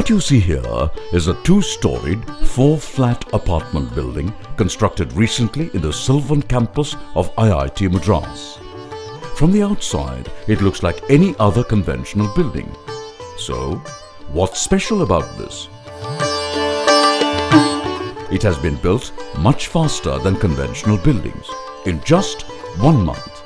What you see here is a two-storied, four-flat apartment building constructed recently in the Sylvan campus of IIT Madras. From the outside, it looks like any other conventional building. So, what's special about this? It has been built much faster than conventional buildings. In just 1 month,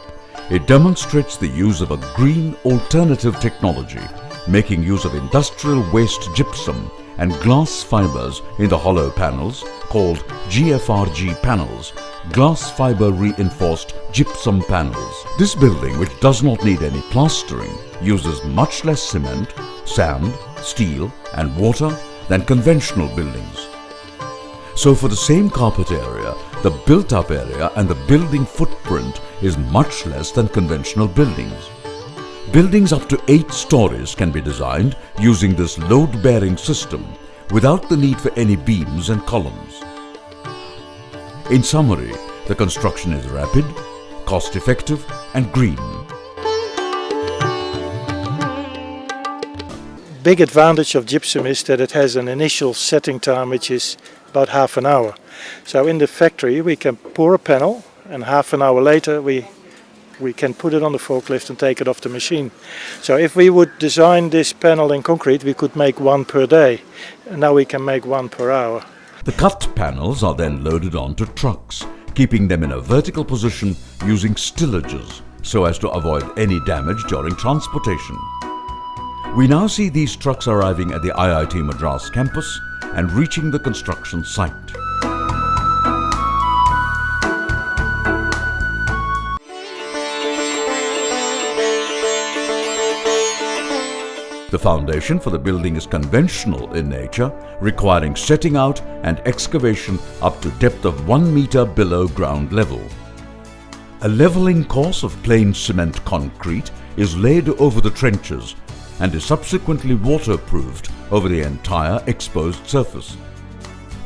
it demonstrates the use of a green alternative technology, making use of industrial waste gypsum and glass fibers in the hollow panels called GFRG panels, glass fiber reinforced gypsum panels. This building, which does not need any plastering, uses much less cement, sand, steel and water than conventional buildings. So for the same carpet area, the built-up area and the building footprint is much less than conventional buildings. Buildings up to 8 stories can be designed using this load-bearing system without the need for any beams and columns. In summary, the construction is rapid, cost-effective and green. Big advantage of gypsum is that it has an initial setting time which is about half an hour. So in the factory we can pour a panel and half an hour later we can put it on the forklift and take it off the machine. So if we would design this panel in concrete, we could make 1 per day. And now we can make 1 per hour. The cut panels are then loaded onto trucks, keeping them in a vertical position using stillages so as to avoid any damage during transportation. We now see these trucks arriving at the IIT Madras campus and reaching the construction site. The foundation for the building is conventional in nature, requiring setting out and excavation up to depth of 1 meter below ground level. A leveling course of plain cement concrete is laid over the trenches and is subsequently waterproofed over the entire exposed surface.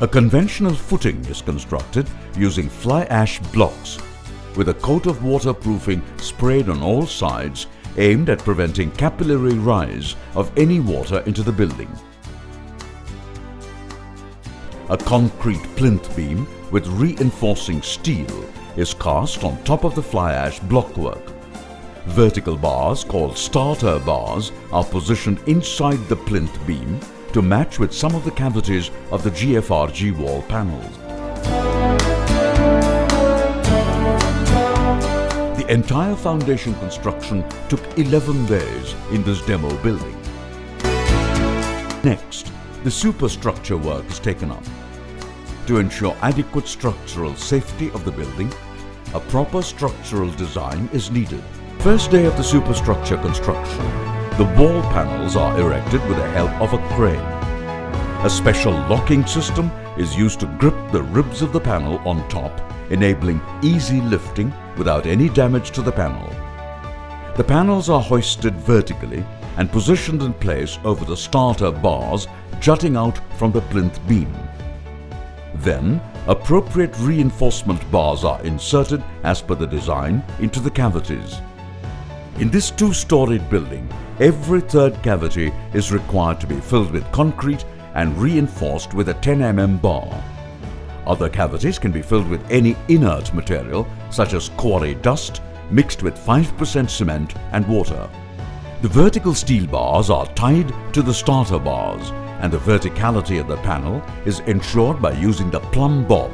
A conventional footing is constructed using fly ash blocks with a coat of waterproofing sprayed on all sides, aimed at preventing capillary rise of any water into the building. A concrete plinth beam with reinforcing steel is cast on top of the fly ash blockwork. Vertical bars called starter bars are positioned inside the plinth beam to match with some of the cavities of the GFRG wall panels. The entire foundation construction took 11 days in this demo building. Next, the superstructure work is taken up. To ensure adequate structural safety of the building, a proper structural design is needed. First day of the superstructure construction, the wall panels are erected with the help of a crane. A special locking system is used to grip the ribs of the panel on top, enabling easy lifting without any damage to the panel. The panels are hoisted vertically and positioned in place over the starter bars jutting out from the plinth beam. Then, appropriate reinforcement bars are inserted as per the design into the cavities. In this two-storied building, every third cavity is required to be filled with concrete and reinforced with a 10 mm bar. Other cavities can be filled with any inert material such as quarry dust mixed with 5% cement and water. The vertical steel bars are tied to the starter bars and the verticality of the panel is ensured by using the plumb bob.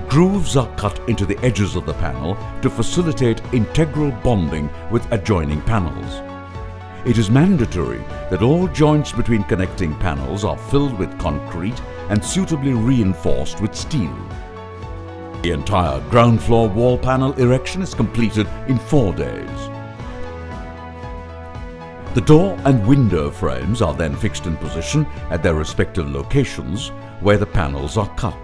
Grooves are cut into the edges of the panel to facilitate integral bonding with adjoining panels. It is mandatory that all joints between connecting panels are filled with concrete and suitably reinforced with steel. The entire ground floor wall panel erection is completed in 4 days. The door and window frames are then fixed in position at their respective locations where the panels are cut.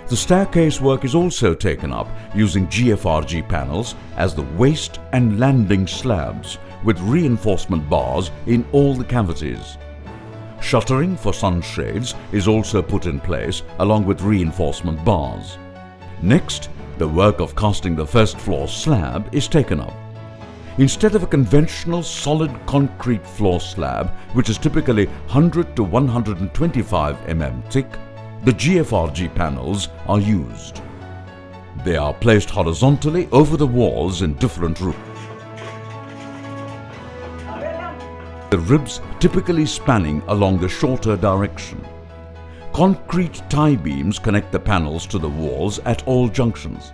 The staircase work is also taken up using GFRG panels as the waist and landing slabs with reinforcement bars in all the cavities. Shuttering for sunshades is also put in place along with reinforcement bars. Next, the work of casting the first floor slab is taken up. Instead of a conventional solid concrete floor slab, which is typically 100 to 125 mm thick, the GFRG panels are used. They are placed horizontally over the walls in different rooms. The ribs typically spanning along the shorter direction. Concrete tie beams connect the panels to the walls at all junctions.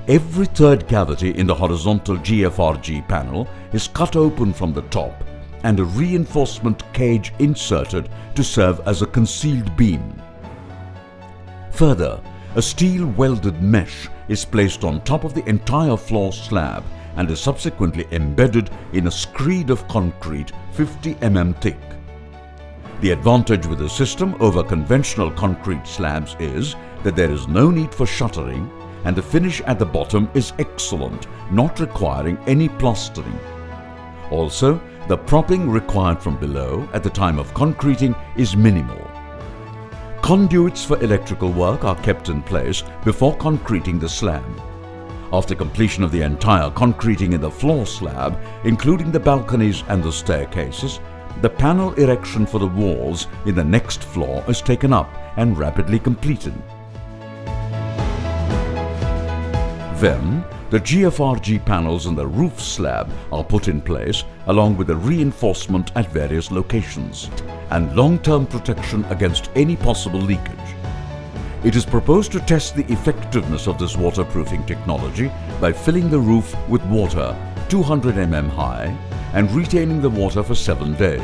Every third cavity in the horizontal GFRG panel is cut open from the top and a reinforcement cage inserted to serve as a concealed beam. Further, a steel welded mesh is placed on top of the entire floor slab and is subsequently embedded in a screed of concrete 50 mm thick. The advantage with the system over conventional concrete slabs is that there is no need for shuttering and the finish at the bottom is excellent, not requiring any plastering. Also, the propping required from below at the time of concreting is minimal. Conduits for electrical work are kept in place before concreting the slab. After completion of the entire concreting in the floor slab, including the balconies and the staircases, the panel erection for the walls in the next floor is taken up and rapidly completed. Then, the GFRG panels in the roof slab are put in place along with the reinforcement at various locations and long-term protection against any possible leakage. It is proposed to test the effectiveness of this waterproofing technology by filling the roof with water 200 mm high and retaining the water for 7 days.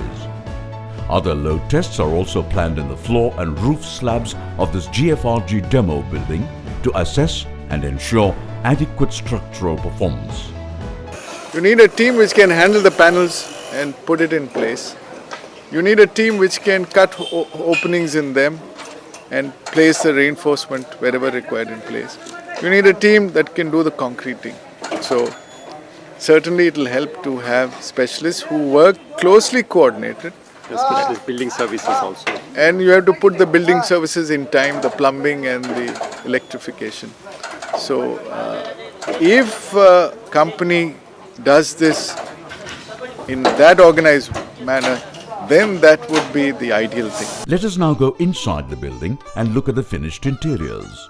Other load tests are also planned in the floor and roof slabs of this GFRG demo building to assess and ensure adequate structural performance. You need a team which can handle the panels and put it in place. You need a team which can cut openings in them and place the reinforcement wherever required in place. You need a team that can do the concreting. So certainly it will help to have specialists who work closely coordinated. Especially building services also. And you have to put the building services in time, the plumbing and the electrification. So if a company does this in that organized manner, then that would be the ideal thing. Let us now go inside the building and look at the finished interiors.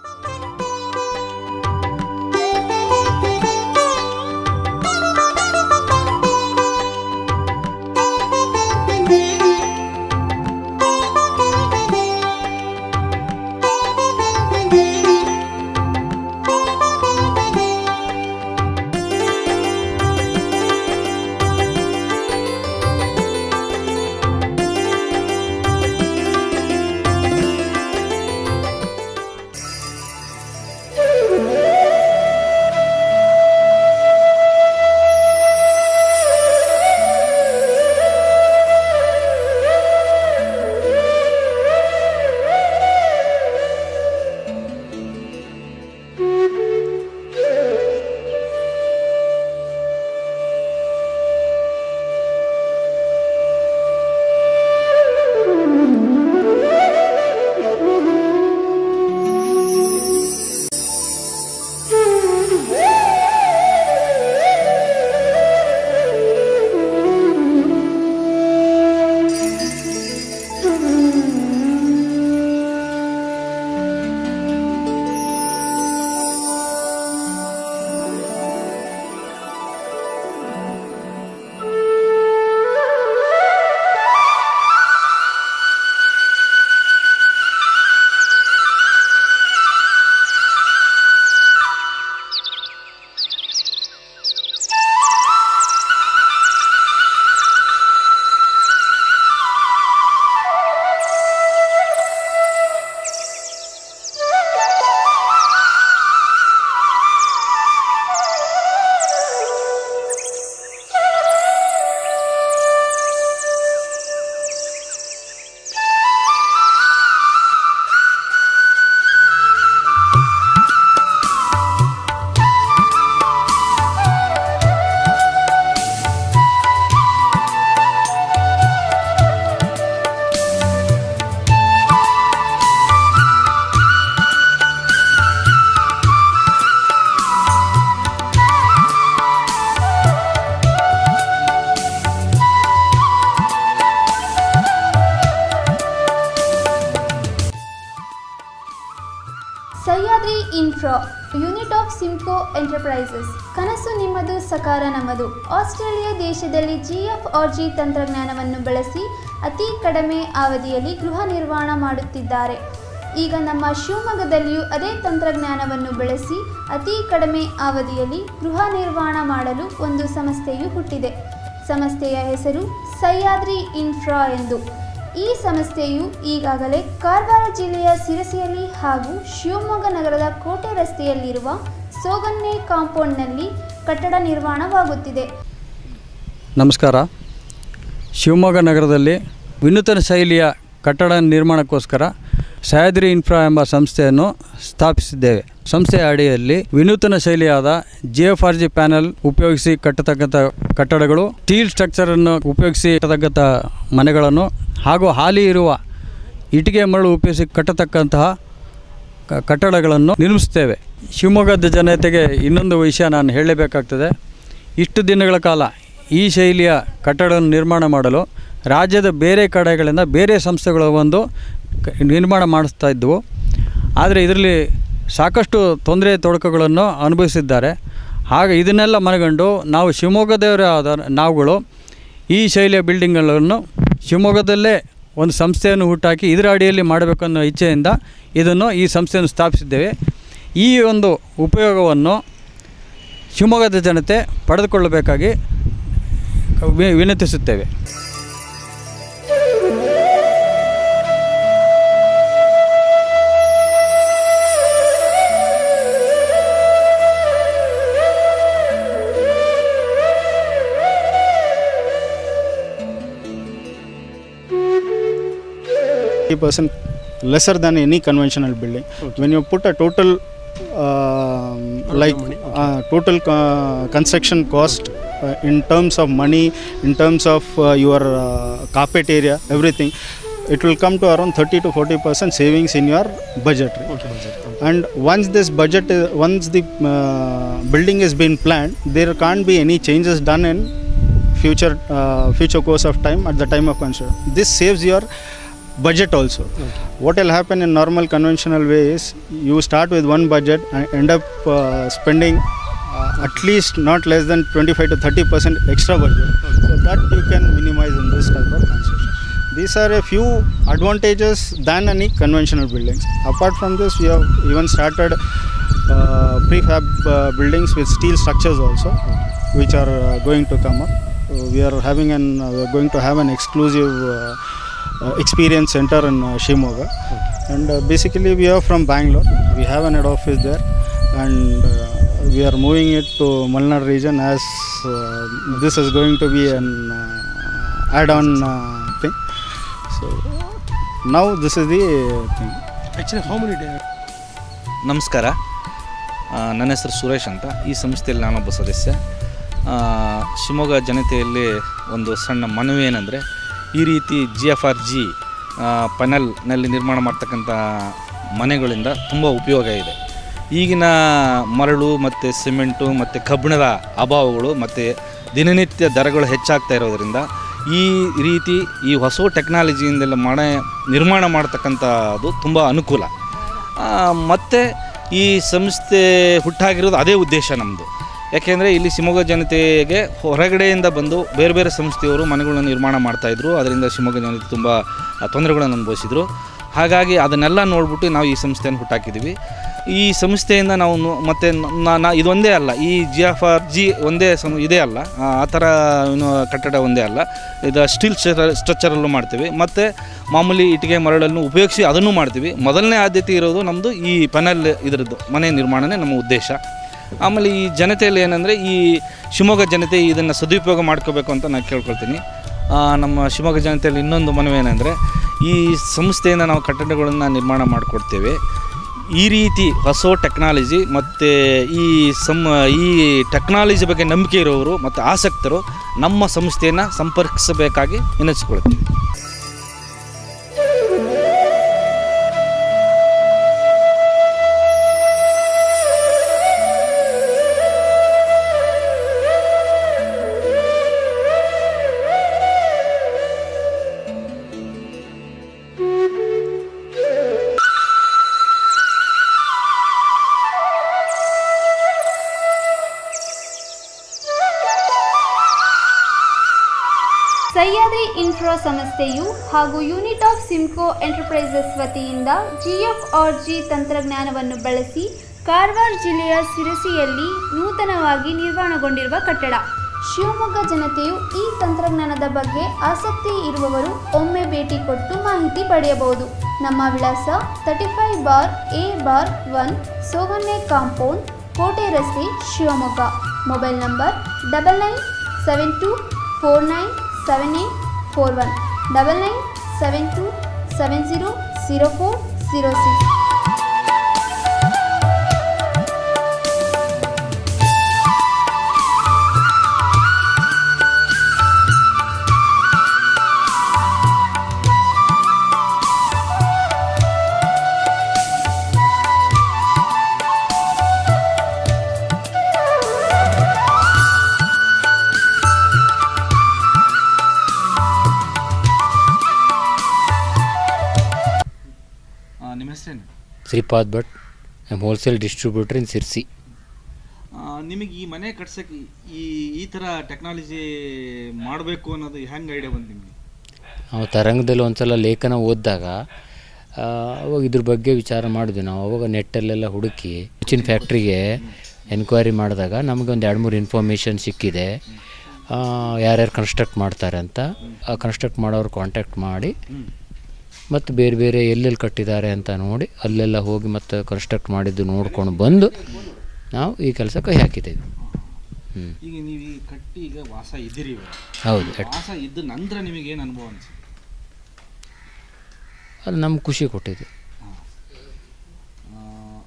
Syhadri Infra, unit of ಸಿಮ್ಕೋ enterprises. ಕನಸು ನಿಮ್ಮದು, ಸಕಾರ ನಮ್ಮದು. Australia ದೇಶದಲ್ಲಿ GFRG ತಂತ್ರಜ್ಞಾನವನ್ನು ಬಳಸಿ ಅತಿ ಕಡಿಮೆ ಅವಧಿಯಲ್ಲಿ ಗೃಹ ನಿರ್ಮಾಣ ಮಾಡುತ್ತಿದ್ದಾರೆ. ಈಗ ನಮ್ಮ ಶಿವಮೊಗ್ಗದಲ್ಲಿಯೂ ಅದೇ ತಂತ್ರಜ್ಞಾನವನ್ನು ಬಳಸಿ ಅತಿ ಕಡಿಮೆ ಅವಧಿಯಲ್ಲಿ ಗೃಹ ನಿರ್ಮಾಣ ಮಾಡಲು ಒಂದು ಸಂಸ್ಥೆಯು ಹುಟ್ಟಿದೆ. ಸಂಸ್ಥೆಯ ಹೆಸರು ಸಹ್ಯಾದ್ರಿ ಇನ್ಫ್ರಾ ಎಂದು. ಈ ಸಂಸ್ಥೆಯು ಈಗಾಗಲೇ ಕಾರವಾರ ಜಿಲ್ಲೆಯ ಸಿರಸಿಯಲ್ಲಿ ಹಾಗೂ ಶಿವಮೊಗ್ಗ ನಗರದ ಕೋಟೆ ರಸ್ತೆಯಲ್ಲಿರುವ ಸೋಗನ್ನೆ ಕಾಂಪೌಂಡ್ನಲ್ಲಿ ಕಟ್ಟಡ ನಿರ್ಮಾಣವಾಗುತ್ತಿದೆ. ನಮಸ್ಕಾರ. ಶಿವಮೊಗ್ಗ ನಗರದಲ್ಲಿ ವಿನೂತನ ಶೈಲಿಯ ಕಟ್ಟಡ ನಿರ್ಮಾಣಕ್ಕೋಸ್ಕರ ಸಹ್ಯಾದ್ರಿ ಇನ್ಫ್ರಾ ಎಂಬ ಸಂಸ್ಥೆಯನ್ನು ಸ್ಥಾಪಿಸಿದ್ದೇವೆ. ಸಂಸ್ಥೆಯ ಅಡಿಯಲ್ಲಿ ವಿನೂತನ ಶೈಲಿಯಾದ GFRG ಪ್ಯಾನಲ್ ಉಪಯೋಗಿಸಿ ಕಟ್ಟತಕ್ಕಂಥ ಕಟ್ಟಡಗಳು, ಸ್ಟೀಲ್ ಸ್ಟ್ರಕ್ಚರನ್ನು ಉಪಯೋಗಿಸಿ ಕಟ್ಟತಕ್ಕಂಥ ಮನೆಗಳನ್ನು ಹಾಗೂ ಹಾಲಿ ಇರುವ ಇಟ್ಟಿಗೆ ಮರಳು ಉಪಯೋಗಿಸಿ ಕಟ್ಟತಕ್ಕಂತಹ ಕಟ್ಟಡಗಳನ್ನು ನಿರ್ಮಿಸುತ್ತೇವೆ. ಶಿವಮೊಗ್ಗದ ಜನತೆಗೆ ಇನ್ನೊಂದು ವಿಷಯ ನಾನು ಹೇಳಲೇಬೇಕಾಗ್ತದೆ. ಇಷ್ಟು ದಿನಗಳ ಕಾಲ ಈ ಶೈಲಿಯ ಕಟ್ಟಡವನ್ನು ನಿರ್ಮಾಣ ಮಾಡಲು ರಾಜ್ಯದ ಬೇರೆ ಕಡೆಗಳಿಂದ ಬೇರೆ ಸಂಸ್ಥೆಗಳು ಒಂದು ನಿರ್ಮಾಣ ಮಾಡಿಸ್ತಾ ಇದ್ದವು. ಆದರೆ ಇದರಲ್ಲಿ ಸಾಕಷ್ಟು ತೊಂದರೆ ತೊಡಕುಗಳನ್ನು ಅನುಭವಿಸಿದ್ದಾರೆ. ಹಾಗೆ ಇದನ್ನೆಲ್ಲ ಮನಗಂಡು ನಾವು ಶಿವಮೊಗ್ಗದವರೇ ಆದ ನಾವುಗಳು ಈ ಶೈಲಿಯ ಬಿಲ್ಡಿಂಗ್ಗಳನ್ನು ಶಿವಮೊಗ್ಗದಲ್ಲೇ ಒಂದು ಸಂಸ್ಥೆಯನ್ನು ಹುಟ್ಟಾಕಿ ಇದರ ಅಡಿಯಲ್ಲಿ ಮಾಡಬೇಕನ್ನೋ ಇಚ್ಛೆಯಿಂದ ಈ ಸಂಸ್ಥೆಯನ್ನು ಸ್ಥಾಪಿಸಿದ್ದೇವೆ. ಈ ಒಂದು ಉಪಯೋಗವನ್ನು ಶಿವಮೊಗ್ಗದ ಜನತೆ ಪಡೆದುಕೊಳ್ಳಬೇಕಾಗಿ ವಿನಂತಿಸುತ್ತೇವೆ. %, lesser than any conventional building. Okay. When you put a total construction cost in terms of money, in terms of your carpet area, everything, it will come to around 30 to 40% savings in your budget. Okay. And once this budget, once the building has been planned, there can't be any changes done in future course of time at the time of construction. This saves your budget also. Okay. What will happen in normal conventional way is you start with one budget and end up spending at least not less than 25 to 30% extra budget. Okay. So that you can minimize in this type of construction. These are a few advantages than any conventional buildings. Apart from this, we have even started prefab buildings with steel structures also, which are going to come up. We are going to have an exclusive experience center in Shimoga. Okay. And basically we are from Bangalore. We have an head office there, and we are moving it to Malnad region as this is going to be an add-on thing. So now this is the thing. Actually, how many days? ನಮಸ್ಕಾರ, ನನ್ನ ಹೆಸರು ಸುರೇಶ್ ಅಂತ. ಈ ಸಂಸ್ಥೆಯಲ್ಲಿ ನಾನೊಬ್ಬ ಸದಸ್ಯ. ಶಿವಮೊಗ್ಗ ಜನತೆಯಲ್ಲಿ ಒಂದು ಸಣ್ಣ ಮನವಿ ಏನಂದರೆ, ಈ ರೀತಿ GFRG ಪೆನಲ್ನಲ್ಲಿ ನಿರ್ಮಾಣ ಮಾಡ್ತಕ್ಕಂಥ ಮನೆಗಳಿಂದ ತುಂಬ ಉಪಯೋಗ ಇದೆ. ಈಗಿನ ಮರಳು ಮತ್ತು ಸಿಮೆಂಟು ಮತ್ತು ಕಬ್ಬಿಣದ ಅಭಾವಗಳು ಮತ್ತು ದಿನನಿತ್ಯ ದರಗಳು ಹೆಚ್ಚಾಗ್ತಾ ಇರೋದರಿಂದ ಈ ರೀತಿ ಈ ಹೊಸ ಟೆಕ್ನಾಲಜಿಯಿಂದೆಲ್ಲ ನಿರ್ಮಾಣ ಮಾಡ್ತಕ್ಕಂಥದ್ದು ತುಂಬ ಅನುಕೂಲ. ಮತ್ತು ಈ ಸಂಸ್ಥೆ ಹುಟ್ಟಾಗಿರೋದು ಅದೇ ಉದ್ದೇಶ ನಮ್ಮದು. ಯಾಕೆಂದರೆ ಇಲ್ಲಿ ಶಿವಮೊಗ್ಗ ಜನತೆಗೆ ಹೊರಗಡೆಯಿಂದ ಬಂದು ಬೇರೆ ಬೇರೆ ಸಂಸ್ಥೆಯವರು ಮನೆಗಳನ್ನು ನಿರ್ಮಾಣ ಮಾಡ್ತಾಯಿದ್ರು. ಅದರಿಂದ ಶಿವಮೊಗ್ಗ ಜನತೆ ತುಂಬ ತೊಂದರೆಗಳನ್ನು ಅನುಭವಿಸಿದರು. ಹಾಗಾಗಿ ಅದನ್ನೆಲ್ಲ ನೋಡಿಬಿಟ್ಟು ನಾವು ಈ ಸಂಸ್ಥೆಯನ್ನು ಹುಟ್ಟಾಕಿದ್ದೀವಿ. ಈ ಸಂಸ್ಥೆಯಿಂದ ನಾವು ಮತ್ತು ಇದೊಂದೇ ಅಲ್ಲ, ಈ GFRG ಒಂದೇ ಇದೇ ಅಲ್ಲ, ಆ ಥರ ಕಟ್ಟಡ ಒಂದೇ ಅಲ್ಲ, ಇದು ಸ್ಟೀಲ್ ಸ್ಟ್ರಕ್ಚರಲ್ಲೂ ಮಾಡ್ತೀವಿ ಮತ್ತು ಮಾಮೂಲಿ ಇಟ್ಟಿಗೆ ಮರಳನ್ನು ಉಪಯೋಗಿಸಿ ಅದನ್ನು ಮಾಡ್ತೀವಿ. ಮೊದಲನೇ ಆದ್ಯತೆ ಇರೋದು ನಮ್ಮದು ಈ ಪೆನಲ್ ಇದರದ್ದು ಮನೆ ನಿರ್ಮಾಣನೇ ನಮ್ಮ ಉದ್ದೇಶ. ಆಮೇಲೆ ಈ ಜನತೆಯಲ್ಲಿ ಏನಂದರೆ, ಈ ಶಿವಮೊಗ್ಗ ಜನತೆ ಇದನ್ನು ಸದುಪಯೋಗ ಮಾಡ್ಕೋಬೇಕು ಅಂತ ನಾನು ಕೇಳ್ಕೊಳ್ತೀನಿ. ನಮ್ಮ ಶಿವಮೊಗ್ಗ ಜನತೆಯಲ್ಲಿ ಇನ್ನೊಂದು ಮನವಿ ಏನಂದರೆ, ಈ ಸಂಸ್ಥೆಯಿಂದ ನಾವು ಕಟ್ಟಡಗಳನ್ನು ನಿರ್ಮಾಣ ಮಾಡಿಕೊಡ್ತೇವೆ. ಈ ರೀತಿ ಹೊಸ ಟೆಕ್ನಾಲಜಿ ಮತ್ತು ಈ ಟೆಕ್ನಾಲಜಿ ಬಗ್ಗೆ ನಂಬಿಕೆ ಇರೋರು ಮತ್ತು ಆಸಕ್ತರು ನಮ್ಮ ಸಂಸ್ಥೆಯನ್ನು ಸಂಪರ್ಕಿಸಬೇಕಾಗಿ ವಿನಂತಿಸಿಕೊಳ್ತೀವಿ. ಇನ್ಫ್ರಾ ಸಂಸ್ಥೆಯು ಹಾಗೂ ಯೂನಿಟ್ ಆಫ್ ಸಿಮ್ಕೋ ಎಂಟರ್ಪ್ರೈಸಸ್ ವತಿಯಿಂದ GFRG ತಂತ್ರಜ್ಞಾನವನ್ನು ಬಳಸಿ ಕಾರವಾರ ಜಿಲ್ಲೆಯ ಸಿರಸಿಯಲ್ಲಿ ನೂತನವಾಗಿ ನಿರ್ಮಾಣಗೊಂಡಿರುವ ಕಟ್ಟಡ. ಶಿವಮೊಗ್ಗ ಜನತೆಯು ಈ ತಂತ್ರಜ್ಞಾನದ ಬಗ್ಗೆ ಆಸಕ್ತಿ ಇರುವವರು ಒಮ್ಮೆ ಭೇಟಿ ಕೊಟ್ಟು ಮಾಹಿತಿ ಪಡೆಯಬಹುದು. ನಮ್ಮ ವಿಳಾಸ 35/A/1 ಸೋವನ್ನೆ ಕಾಂಪೌಂಡ್, ಕೋಟೆ ರಸ್ತೆ, ಶಿವಮೊಗ್ಗ. Mobile number 9972497841 9972700406. ನಿಮ್ಮ ಹೆಸರೇನು? Shripad Bhat. I am wholesale distributor in Sirsi. ನಿಮಗೆ ಈ ಮನೆ ಕಟ್ಸೋಕ್ಕೆ ಈ ಥರ ಟೆಕ್ನಾಲಜಿ ಮಾಡಬೇಕು ಅನ್ನೋದು ಹೆಂಗೆ ಐಡಿಯಾ ಬಂದು ನಿಮಗೆ? ನಾವು ತರಂಗದಲ್ಲಿ ಒಂದು ಸಲ ಲೇಖನ ಓದಿದಾಗ ಅವಾಗ ಇದ್ರ ಬಗ್ಗೆ ವಿಚಾರ ಮಾಡಿದ್ವಿ. ನಾವು ಅವಾಗ ನೆಟ್ಟಲ್ಲೆಲ್ಲ ಹುಡುಕಿ ಹೆಚ್ಚಿನ ಫ್ಯಾಕ್ಟ್ರಿಗೆ ಎನ್ಕ್ವೈರಿ ಮಾಡಿದಾಗ ನಮಗೆ ಒಂದು 2-3 ಇನ್ಫಾರ್ಮೇಷನ್ ಸಿಕ್ಕಿದೆ, ಯಾರ್ಯಾರು ಕನ್ಸ್ಟ್ರಕ್ಟ್ ಮಾಡ್ತಾರೆ ಅಂತ. ಆ ಕನ್ಸ್ಟ್ರಕ್ಟ್ ಮಾಡೋರು ಕಾಂಟ್ಯಾಕ್ಟ್ ಮಾಡಿ ಮತ್ತು ಬೇರೆ ಬೇರೆ ಎಲ್ಲೆಲ್ಲಿ ಕಟ್ಟಿದ್ದಾರೆ ಅಂತ ನೋಡಿ ಅಲ್ಲೆಲ್ಲ ಹೋಗಿ ಮತ್ತು ಕನ್ಸ್ಟ್ರಕ್ಟ್ ಮಾಡಿದ್ದು ನೋಡ್ಕೊಂಡು ಬಂದು ನಾವು ಈ ಕೆಲಸ ಕೈ ಹಾಕಿದ್ದೇವೆ. ಈಗ ನೀವು ಈ ಕಟ್ಟಿ ಈಗ ವಾಸ ಇದ್ದೀರಿ, ಹೌದು. ವಾಸ ಇದ್ದ ನಂತರ ನಿಮಗೇನು ಅನುಭವ ಅನಿಸುತ್ತೆ? ಅದು ನಮ್ಗೆ ಖುಷಿ ಕೊಟ್ಟಿದೆ.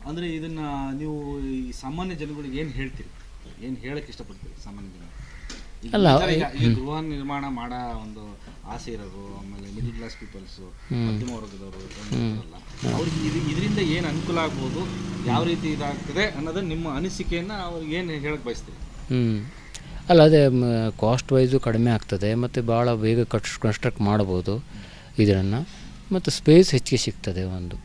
ಅಂದರೆ ಇದನ್ನು ನೀವು ಈ ಸಾಮಾನ್ಯ ಜನಗಳಿಗೆ ಏನು ಹೇಳ್ತೀರಿ, ಏನು ಹೇಳಕ್ಕೆ ಇಷ್ಟಪಡ್ತೀರಿ ಸಾಮಾನ್ಯ ಜನ? ಅಲ್ಲ, ಈ ಗೃಹ ನಿರ್ಮಾಣ ಮಾಡೋ ಒಂದು ಆಸೆ ಇರೋರು, ಆಮೇಲೆ ಮಿಡಲ್ ಕ್ಲಾಸ್ ಪೀಪಲ್ಸು, ಮಧ್ಯಮ ವರ್ಗದವರು ಅವ್ರಿಗೆ ಇದರಿಂದ ಏನು ಅನುಕೂಲ ಆಗ್ಬೋದು, ಯಾವ ರೀತಿ ಇದಾಗ್ತದೆ ಅನ್ನೋದು ನಿಮ್ಮ ಅನಿಸಿಕೆಯನ್ನು ಅವ್ರಿಗೆ ಏನು ಹೇಳಕ್ಕೆ ಬಯಸ್ತೀರಿ? ಅಲ್ಲ, ಅದೇ ಕಾಸ್ಟ್ ವೈಸು ಕಡಿಮೆ ಆಗ್ತದೆ ಮತ್ತು ಭಾಳ ಬೇಗ ಕನ್ಸ್ಟ್ರಕ್ಟ್ ಮಾಡ್ಬೋದು ಇದನ್ನು, ಮತ್ತು ಸ್ಪೇಸ್ ಹೆಚ್ಚಿಗೆ ಸಿಗ್ತದೆ ಒಂದು.